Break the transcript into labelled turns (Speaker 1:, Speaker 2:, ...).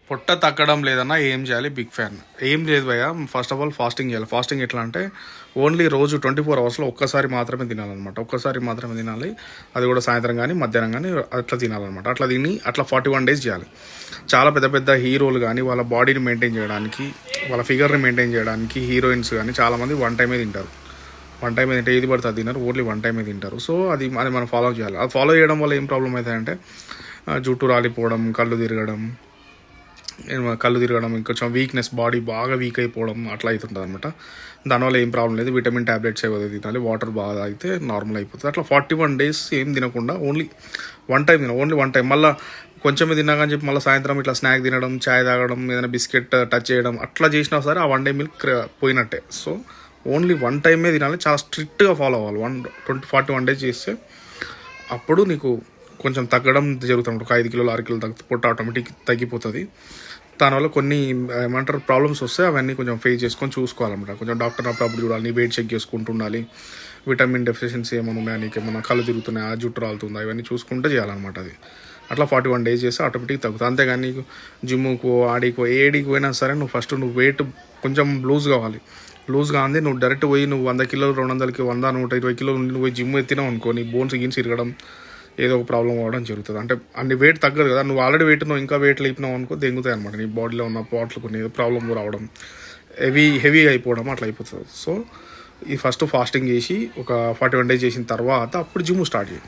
Speaker 1: పొట్ట తగ్గడం లేదన్నా ఏం చేయాలి? Big fan. ఏం లేదు భయ్య, ఫస్ట్ ఆఫ్ ఆల్ ఫాస్టింగ్ చేయాలి. ఫాస్టింగ్ ఎట్లా అంటే ఓన్లీ రోజు 24 అవర్స్లో ఒక్కసారి మాత్రమే తినాలన్నమాట. ఒక్కసారి మాత్రమే తినాలి, అది కూడా సాయంత్రం కానీ మధ్యాహ్నం కానీ అట్లా తినాలన్నమాట. అట్లా తిని అట్లా 41 days చేయాలి. చాలా పెద్ద పెద్ద హీరోలు కానీ వాళ్ళ బాడీని మెయింటైన్ చేయడానికి, వాళ్ళ ఫిగర్ని మెయింటైన్ చేయడానికి హీరోయిన్స్ కానీ చాలామంది వన్ టైమే తింటారు. వన్ టైం తింటే ఏది పడితే అది తిన్నారు, ఓన్లీ వన్ టైమే తింటారు. సో అది మనం ఫాలో చేయాలి. అది ఫాలో చేయడం వల్ల ఏం ప్రాబ్లం అవుతాయంటే జుట్టు రాలిపోవడం, కళ్ళు తిరగడం, ఇంకొంచెం వీక్నెస్, బాడీ బాగా వీక్ అయిపోవడం అట్లా అవుతుంటుంది అనమాట. దానివల్ల ఏం ప్రాబ్లం లేదు. విటమిన్ ట్యాబ్లెట్స్ ఏవో తినాలి, వాటర్ బాగా అయితే నార్మల్ అయిపోతుంది. అట్లా 41 days ఏం తినకుండా only one time only one time. మళ్ళీ కొంచెమే తిన్నాకని చెప్పి మళ్ళీ సాయంత్రం ఇట్లా స్నాక్ తినడం, చాయ్ తాగడం, ఏదైనా బిస్కెట్ టచ్ చేయడం అట్లా చేసినా సరే ఆ 1 day మిల్క్ పోయినట్టే. సో ఓన్లీ వన్ టైమే తినాలి. చాలా స్ట్రిక్ట్గా ఫాలో అవ్వాలి. 41 days చేస్తే అప్పుడు నీకు కొంచెం తగ్గడం జరుగుతుంది. ఒక 5 కిలోలు 6 కిలోలు పొట్ట ఆటోమేటిక్ తగ్గిపోతుంది. దానివల్ల కొన్ని ఏమంటారు ప్రాబ్లమ్స్ వస్తే అవన్నీ కొంచెం ఫేస్ చేసుకొని చూసుకోవాలన్నమాట. కొంచెం డాక్టర్ అప్పుడు చూడాలి, నీ వెయిట్ చెక్ చేసుకుంటూ ఉండాలి. విటమిన్ డెఫిషియన్సీ ఏమైనా ఉన్నాయా, నీకు ఏమైనా కళ్ళు తిరుగుతున్నాయా, జుట్టు రాలుతుందా, ఇవన్నీ చూసుకుంటూ చేయాలన్నమాట. అది అట్లా 41 days చేస్తే ఆటోమేటిక్ తగ్గుతుంది. అంతేగాని నీకు జిమ్ముకో ఆడికో ఏడికి పోయినా సరే నువ్వు ఫస్ట్ నువ్వు వెయిట్ కొంచెం లూజ్ కావాలి. లూజ్గా అంది నువ్వు డైరెక్ట్ పోయి నువ్వు 100 కిలోలు 200కి 100 120 కిలోలు నువ్వు పోయి జిమ్ ఎత్తినావు అనుకో, నీ బోన్స్ గిన్స్ ఇరగడం ఏదో ఒక ప్రాబ్లం అవ్వడం జరుగుతుంది. అంటే అన్ని వెయిట్ తగ్గదు కదా, నువ్వు ఆల్రెడీ వెయిట్ నువ్వు ఇంకా వెయిట్ లేపినావు అనుకో దెంగుతాయి అనమాట. నీ బాడీలో ఉన్న పాట్లు కొన్ని ఏదో ప్రాబ్లం రావడం, హెవీ అయిపోవడం అట్లా అయిపోతుంది. సో ఈ ఫస్ట్ ఫాస్టింగ్ చేసి ఒక 41 days చేసిన తర్వాత అప్పుడు జిమ్ స్టార్ట్ చేయి.